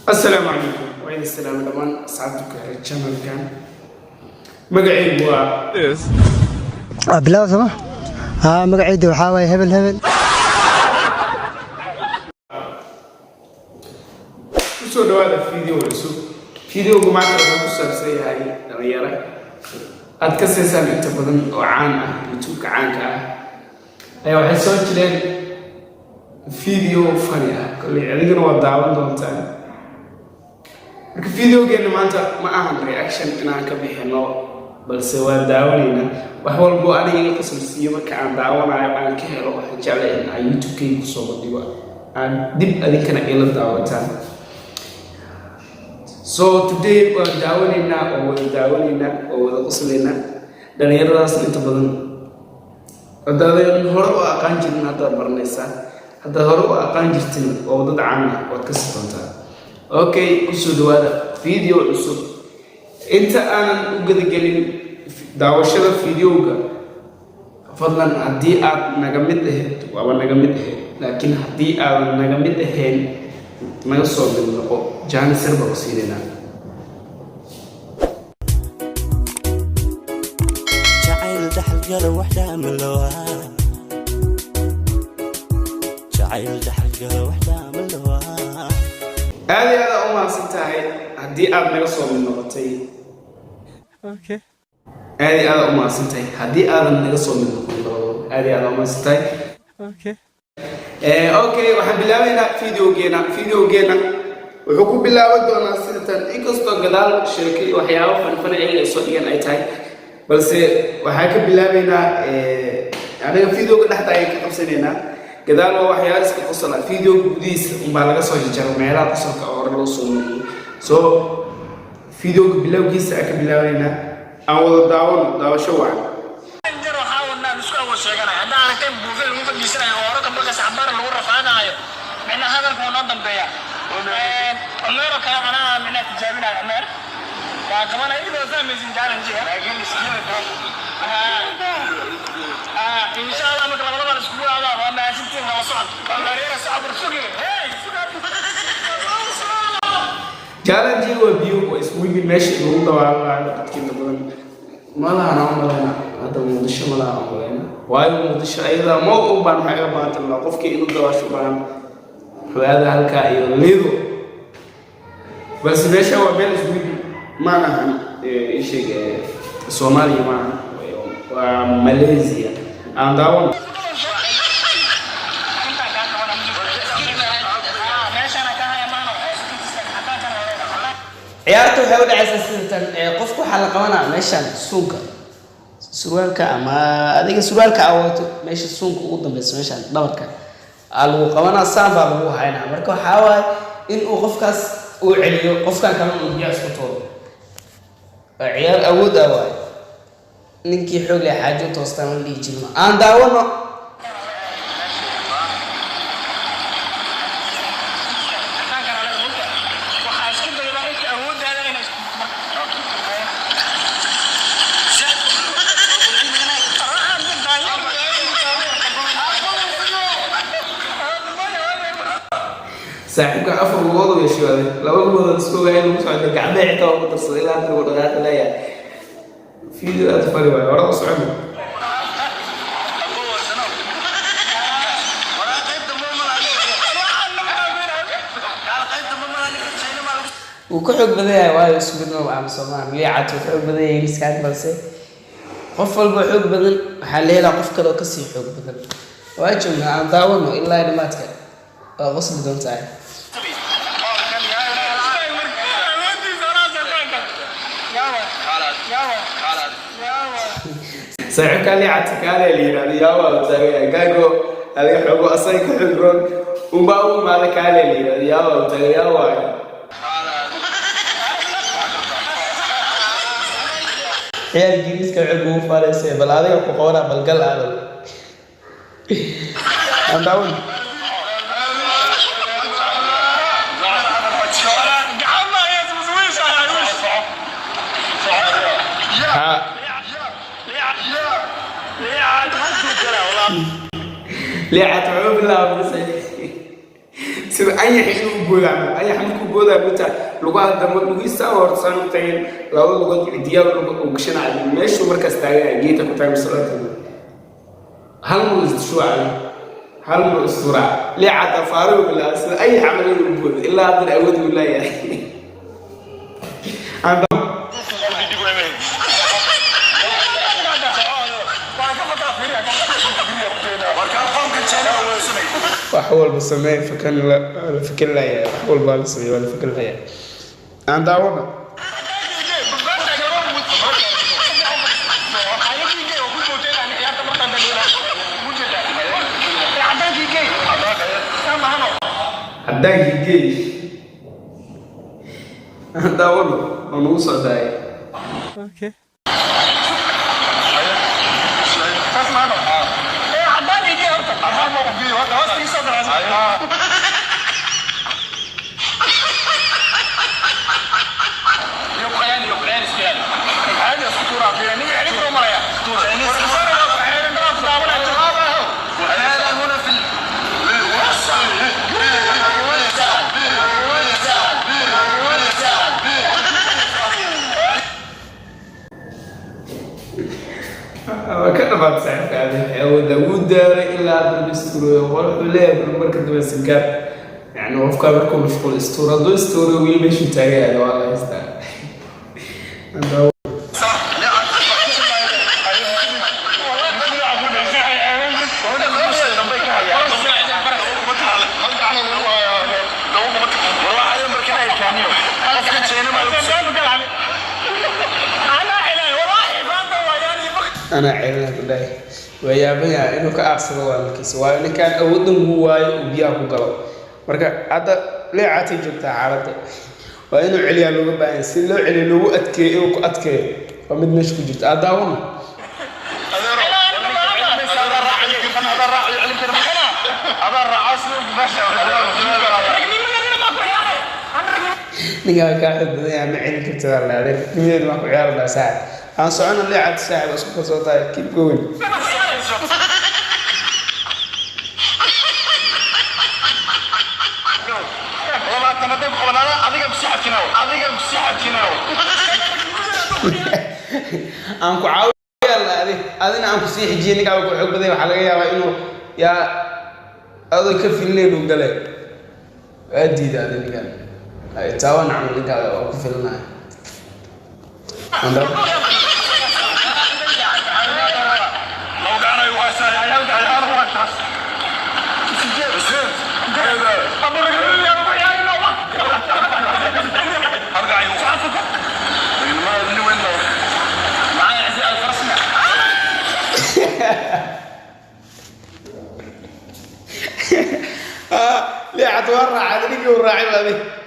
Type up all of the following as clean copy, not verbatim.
السلام عليكم وعليكم السلام دمان أصحابك الشانل كان مقعي هو بلا سما مقعيد وحاوي هبل kusoo dhawaada video cusub videogu maanta wuxuu ku saabsan yahay dhalinyaro aad ka seesaan inta badan oo caan ah youtube-ka caanka ah ayaa waxay soo jireen video funny ah kolay adigana waa daawan doontaan marka videogeena maanta ma ahan reaction inaan ka bixino balse waa daawanayna wax walbo aniga iga qasabsiiyo marka aan daawanayo aan ka helo waxaan jeclahay in aan youtube-kayga kusoo bandhigo aan dib adinkana ila daawataan. So today we're daawanayna oo wada qoslayna dhalinyaradaas inta badan hadaan hore u aqaan jirin hadda baranaysa hadda hore u aqaan jirtin oo dad caan ah waad ka sifantaa. Okay, kusoo dhawaada video cusub inta aan u gadagelin daawashada videoga fadlan haddii aad naga mid ahayd waa naga mid ahayd laakiin haddii aad naga mid ahayn naga soo noqo jaan sirba u siinayna jacayl dhaxal galo waxda amalowa aad u maasantahay haddii aad naga soo noqotay okay aad u maasantahay haddii aad naga soo noqotay aad u maasantahay okay okay waxaan bilaabaynaa videogeena wuxuu ku bilaaban doonaa sidatan inkastoo gadaal sheekay waxyaabo fanfan ay soo dhigan ay tahay balse waxaan ka bilaabaynaa aniga videoga dhexda ay ka qabsanaynaa gadaal waa waxyaabo iska qosla video gudihiisa baa laga soo jaro meelaha qosolka oo hore loo soo mariyay so videoga bilowgiisa aan ka bilaabaynaa aan wada daawasho wacan من هذا الفنان ضمبيا عمر كان أنا من تجابين عمر كمان إذا زال مزين جالن جيه لكن سكين إن شاء الله ممكن الله نسكوا هذا وما سنتين غلصان الله رينا صعب رسولي جالن جيه وبيو واسمه ماشي هو طبعا كده بدن ما لا أنا هذا مدش ما لا أنا وايد مدش أيضا ما هو بان حاجة بانت الله قف كي إنه دواش بان وهذا هلكا يليدو بس ليش هو بين سويد ما نحن شيء سومالي ما وماليزيا عندهم ciyaartu waxay u dhacaysaa sidatan qofku waxa la qabanaa meeshan suunka surwaalka ama adiga surwaalka awooto meesha suunka ugu dambaysa meeshan dhabarka lagu qabanaa saamba lagu haynaa marka waxa waay in uu qofkaas uu celiyo qofkan kale uu biyo isku tooro ciyaar awood ah waay ninkii xoog leh xaajo toostaan la dhigi jirno aan daawano saaxiibka afar lugood oo yeeshay laba lugood isku weeyay lagu soo gacmaha xitaa ugu darsaday ilaa inta uu dhaqaaq leeyahay video aad fari waay hore u socon uu ka xoog badan yahay waayo isku mid ma aan Soomaali liicad uu xoog badan yahay iskaag balse qof walba xoog badan waxa la helaa qof kale oo ka sii xoog badan waa joognaa aan daawano ilaa dhamaadka oo qosli doontaa saaxiibka liicad kaale liirada yawa taagay gaago adiga xogo asay ka xidron uma maala kaale liirada yawa taagay yawa ciyaar giriiska xoog uu faareysay bal adiga ku qowra balgal aado aan daawano ليه عتعوب لا بس sida ayax inuu boodamo ayax markuu boodamo ta lugaha dambe lugiisa horsan tayn laba lugood cidiyaal lagu gashanayo meeshu markaas taagay geeta ku taagay salaada hal muu istishuucay hal muu istura liicada faaruq la sida ayax amal inuu boodo ilaa hadda awood u leeyahay وحول بسميه فكر لا يا وحول بالسميه ولا فكر لا يا عند داونا عندك جيش عند داونا ونوصل داي اوكي كنا بعد ساعة هذه أو داوود إلا بالأسطورة ولا بالمركز والسكر يعني وفقا بكم مشغول أسطورة دو أسطورة ويلبش تاعي هذا والله يستاهل أنا عيلنا بالله ويا بيا إنه كأحسن والكيس وإن كان أودن هو وبياه قلب مركا هذا لا عاتي جبتها عرضه وإنه عليا لو بقى يصير له علي لو أتكي أو أتكي ومن مشكو جبت أداوم نيجا كاحد بدي أنا عيني كنت ولا هذا كمية ما كعيار ولا ساعة أنا صعنا اللي عاد ساعة بس كنت صوتها keep going أنكو عاوي يلا هذه أنكو سيح جيني كأو كحب بدي وحلاقي يا إنه يا هذا يكفي الليل وقلق أدي ده اللي كان تاون عمل كذا وكفلنا عندك ليه عتورع هذا اللي يورعي هذه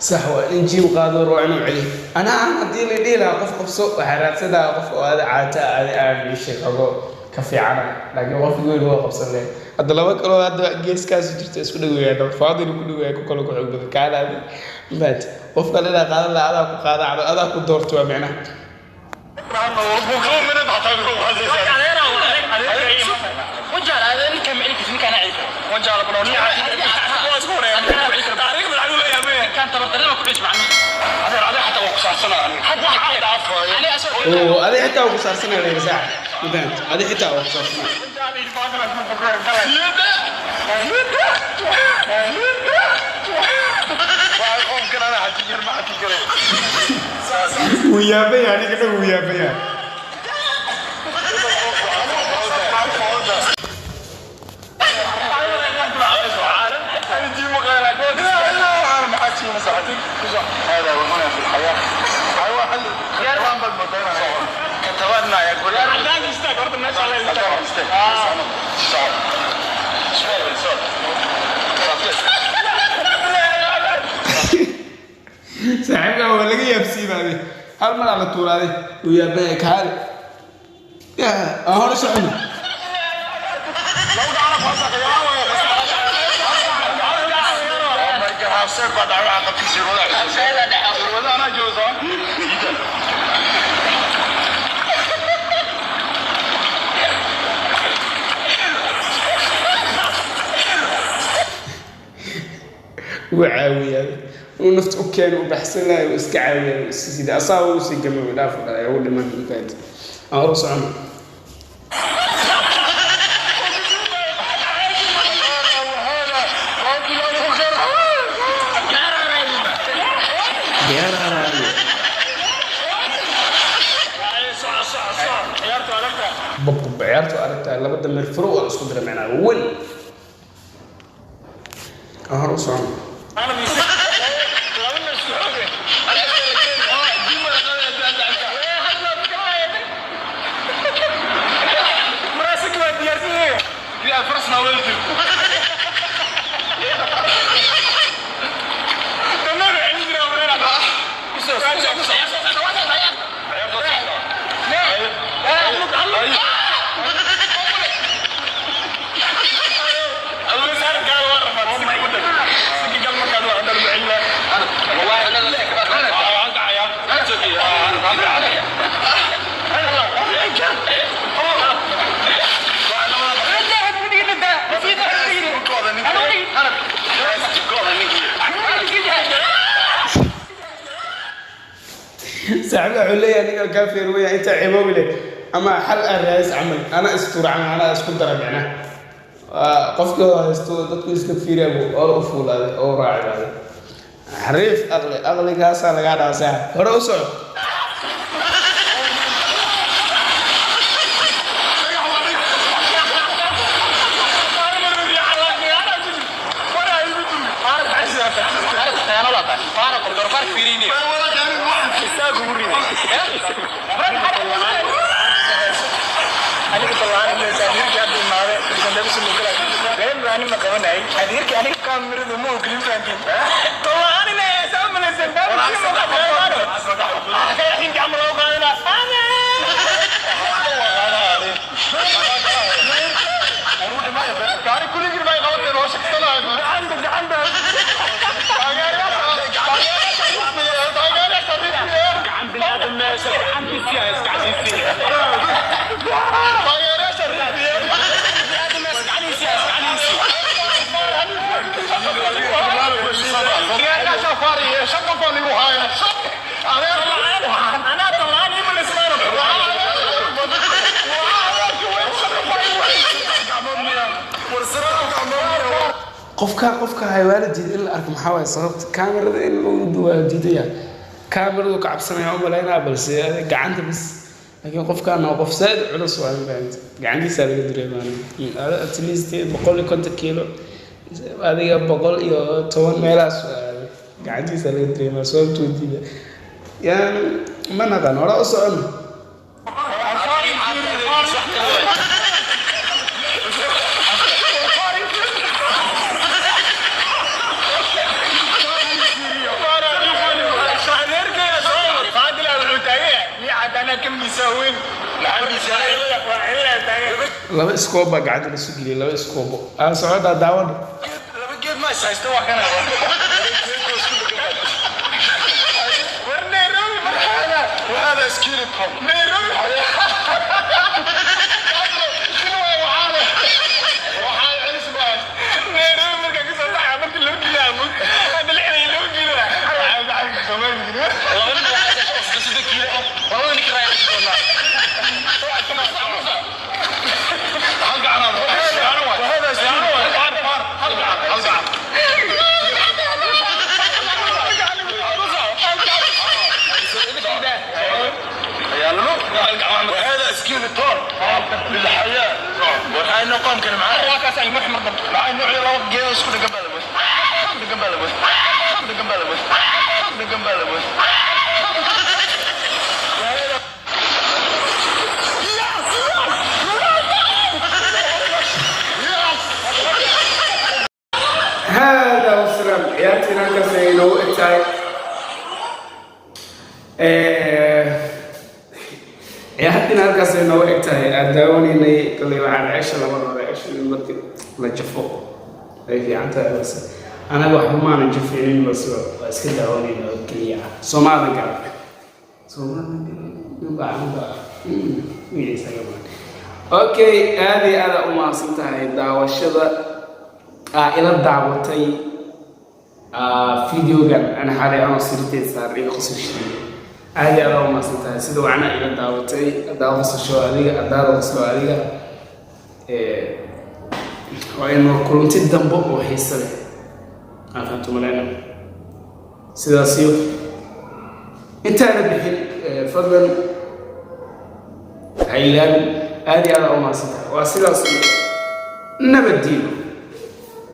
صحوة نجيب قادر وعنو عليه أنا عندي لي ديلا قف سوق حرات سدا قف وهذا عاتا هذا الشيء هذا كفي عنا لكن ما في يقول هو قف سلة هذا لو كانوا هذا جيس كاس جت اسمه دوي هذا فاضي كله ياكل كله كله كذا هذا بات وفق لنا قال لا هذا قاعد على هذا كدور تو معنا وجال هذا اللي كان معك في مكان عيد وجال بلوني كان ترى ما كنتش معنا هذا حتى وقصة سنة حتى عفوا يعني أسوأ وهذه حتى وقصار سنة غير ساعة فهمت هذه حتى وقصار سنة ممكن انا هتجر ما هتجر ويا بيان كده ويا بيان هذا هو هنا في الحياة هو حل كلام بالمدينة كتبنا يقول عندك استاك برضه الناس على الاستاك صاحبها هو اللي جاي يبسي هذه هل مرة على طول هذه ويا بيك هذا يا أهون شعبي حاصل بعد عقد كثير ولا ولا أنا جوزان وعاوية ونفت أوكي وبحسن له وإسكعاوية وإسكسيدة أصاوي وإسكمل ودافع لا يقول من فات أروس عمر بب عيارته أردتها لابد من الفروق الأسكندرة معنا أول أهرس عمر أنا بيسك لو السعودي مراسك وديارتي يا فرسنا ولدي تمر عندنا ورانا ساعد عليا أنا كافر ويا أنت عبوي لك أما حل الرئيس عمل أنا استور عن أنا أسكت ربعنا قفك استور تدخل استفير أبو أو أفول هذا أو راعي هذا حريف أغلى كاسة لقاعد على ساعة رأسه أنا ما كمان أي حدير كأني كاميرا دمو كليم فرانكين طبعا أنا سام من الزندان أنا يحين كاميرا وكذا كاري كل شيء ما يقول تروش كلا عندك عم بلاد الناس عم بيسيا قاعدين فيها qofka haywaaladiid in la arko maxaa waay sababta kaamirada in lagu duwaa diidaya kaamiradu ka cabsanaya u malaynaa balse gacanta bis laakiin qofkaan waa qof saad culus waa fahamta gacantiisa laga dareemaa at least 150 kilo adiga 110 meelaas gacantiisa laga dareemaa sababtoo diida yani ma naqaan hore u socon laba iskooba gacanta la soo geliyay laba iskoobo aan socda daawad laba geed ma haysto wax kana ورنيروي مرحبا وهذا سكيلت هم نيروي شنو هو عارف وحال عزمان نيروي مركا كسر صح عملت اللي بكي يامون هذا الحين اللي بكي له عايز عايز كمان كده والله انا عايز اشوف بس ذكي والله انك رايح إنه قام كلام معاه واكاس المحمر ضبط مع إنه على لو جيوس كل قبل بس قبل بس قبل بس قبل بس هذا والسلام عيالتنا كسي لو إتاي عيالتنا كسي لو إتاي أداوني لي كل يوم على عيش لما عيش المرتب لجفو أي في عنتها بس أنا واحد ما نجفينين بس كده داوني لو كليا سومالي قال سومالي نبع مين يسمع أوكي هذه أنا أم أصلتها دعوة الشذا إلى دعوتي فيديو كان أنا حالي أنا صرت صار إلى خصوص شيء هذه أنا أم أصلتها سيدو أنا إلى دعوتي خصوص شو هذه خصوص هذه وإنه كلنت الدم وحيسة أفهمتم الآن سيدا سيوف أنت أنا بحل فضلا عيلان هذه أنا أم أصلتها وسيدا سيوف نبدينه